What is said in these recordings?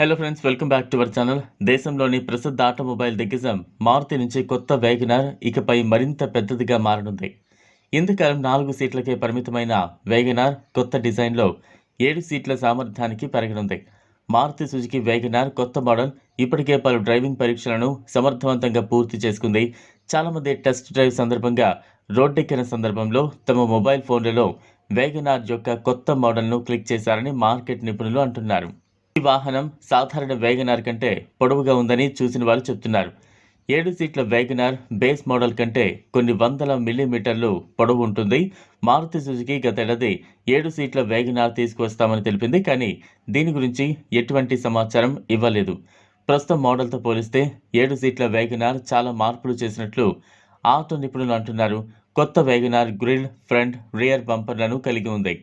Hello friends, welcome back to our channel. దేశంలోని ప్రసిద్ధ automobile దిగ్గజం మారుతి నుంచి కొత్త వేగనార్ ఇకపై మరింత పెద్దదిగా మారనుంది. ఇంతకాలం 4 సీట్లకే పరిమితమైన వేగనార్ కొత్త డిజైన్లో 7 సీట్ల సామర్థ్యానికి పెరగనుంది. మారుతి సుజుకి వేగనార్ కొత్త మోడల్ ఇప్పటికే పలు డ్రైవింగ్ పరీక్షలను సమర్థవంతంగా పూర్తి చేసుకుంది. చాలామంది టెస్ట్ డ్రైవ్ సందర్భంగా రోడ్డెక్కిన సందర్భంలో తమ మొబైల్ ఫోన్లలో వేగనార్ యొక్క కొత్త మోడల్ను క్లిక్ చేశారని మార్కెట్ నిపుణులు అంటున్నారు. ఈ వాహనం సాధారణ వేగనార్ కంటే పొడవుగా ఉందని చూసిన వారు చెప్తున్నారు. 7 సీట్ల వేగనార్ బేస్ మోడల్ కంటే కొన్ని వందల మిల్లీమీటర్లు పొడవు ఉంటుంది. మారుతి సుజుకి గతేడాది 7 సీట్ల వేగనార్ తీసుకువస్తామని తెలిపింది. కానీ దీని గురించి ఎటువంటి సమాచారం ఇవ్వలేదు. ప్రస్తుతం మోడల్తో పోలిస్తే 7 సీట్ల వేగనార్ చాలా మార్పులు చేసినట్లు ఆటో నిపుణులు అంటున్నారు. కొత్త వేగనార్ గ్రిల్, ఫ్రంట్, రియర్ బంపర్లను కలిగి ఉంది.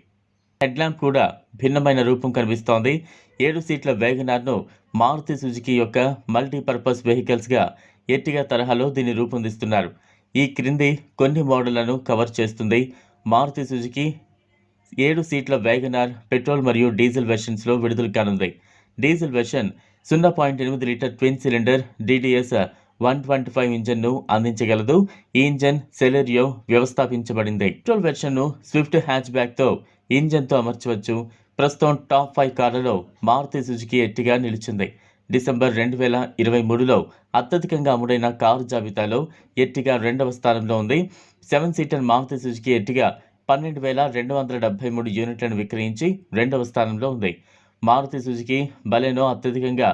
హెడ్లాంప్ కూడా భిన్నమైన రూపం కనిపిస్తోంది. 7 సీట్ల వేగనార్ను మారుతి సుజుకి యొక్క మల్టీపర్పస్ వెహికల్స్గా ఎర్టిగా తరహాలో దీన్ని రూపొందిస్తున్నారు. ఈ క్రింది కొన్ని మోడళ్లను కవర్ చేస్తుంది. మారుతి సుజుకి 7 సీట్ల వేగనార్ పెట్రోల్ మరియు డీజిల్ వెర్షన్స్లో విడుదల కానుంది. Diesel version 0.8 litre twin cylinder DDS 125 ఇంజన్ను అందించగలదు. ఈ ఇంజన్ సెలెరియో వ్యవస్థాపించబడింది. పెట్రోల్ వెర్షన్ను స్విఫ్ట్ హ్యాచ్ బ్యాక్తో ఇంజన్తో అమర్చవచ్చు. ప్రస్తుతం టాప్ 5 కార్లలో మారుతి సుజుకి ఎర్టిగా నిలిచింది. డిసెంబర్ 2023లో అత్యధికంగా అమ్ముడైన కారు జాబితాలో ఎర్టిగా 2వ స్థానంలో ఉంది. 7 సీటర్ మారుతి సుజుకి ఎర్టిగా 12,273 యూనిట్లను విక్రయించి 2వ స్థానంలో ఉంది. మారుతి సుజుకి బలెనో అత్యధికంగా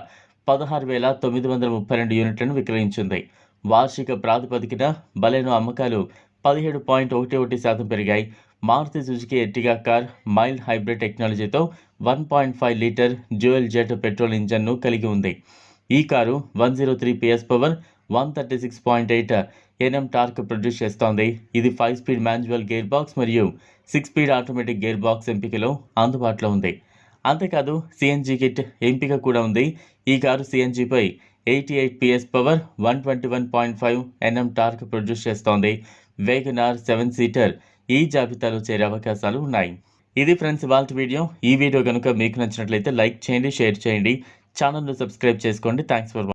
16,932 యూనిట్లను విక్రయించింది. వార్షిక ప్రాతిపదికన బలెనో అమ్మకాలు 17.11% పెరిగాయి. Maruti Suzuki Ertiga car mild hybrid టెక్నాలజీతో 1.5 లీటర్ డ్యూయల్ జెట్ పెట్రోల్ ఇంజన్ను కలిగి ఉంది. ఈ car 103 PS power, 136.8 Nm torque produce చేస్తోంది. ఇది 5 స్పీడ్ మాన్యువల్ గేర్ బాక్స్ మరియు 6 స్పీడ్ ఆటోమేటిక్ గేర్ బాక్స్ ఎంపికలో అందుబాటులో ఉంది. అంతేకాదు CNG కిట్ ఎంపిక కూడా ఉంది. ఈ కారు CNGపై 88 PS power, 121.5 Nm torque produce చేస్తోంది. వేగనార్ 7 సీటర్ ఈ జాబితాలో చేరే అవకాశాలు ఉన్నాయి. ఇది ఫ్రెండ్స్ ఇవాల్టి వీడియో. ఈ వీడియో కనుక మీకు నచ్చినట్లయితే లైక్ చేయండి, షేర్ చేయండి, ఛానల్ను సబ్స్క్రైబ్ చేసుకోండి. Thanks for watching.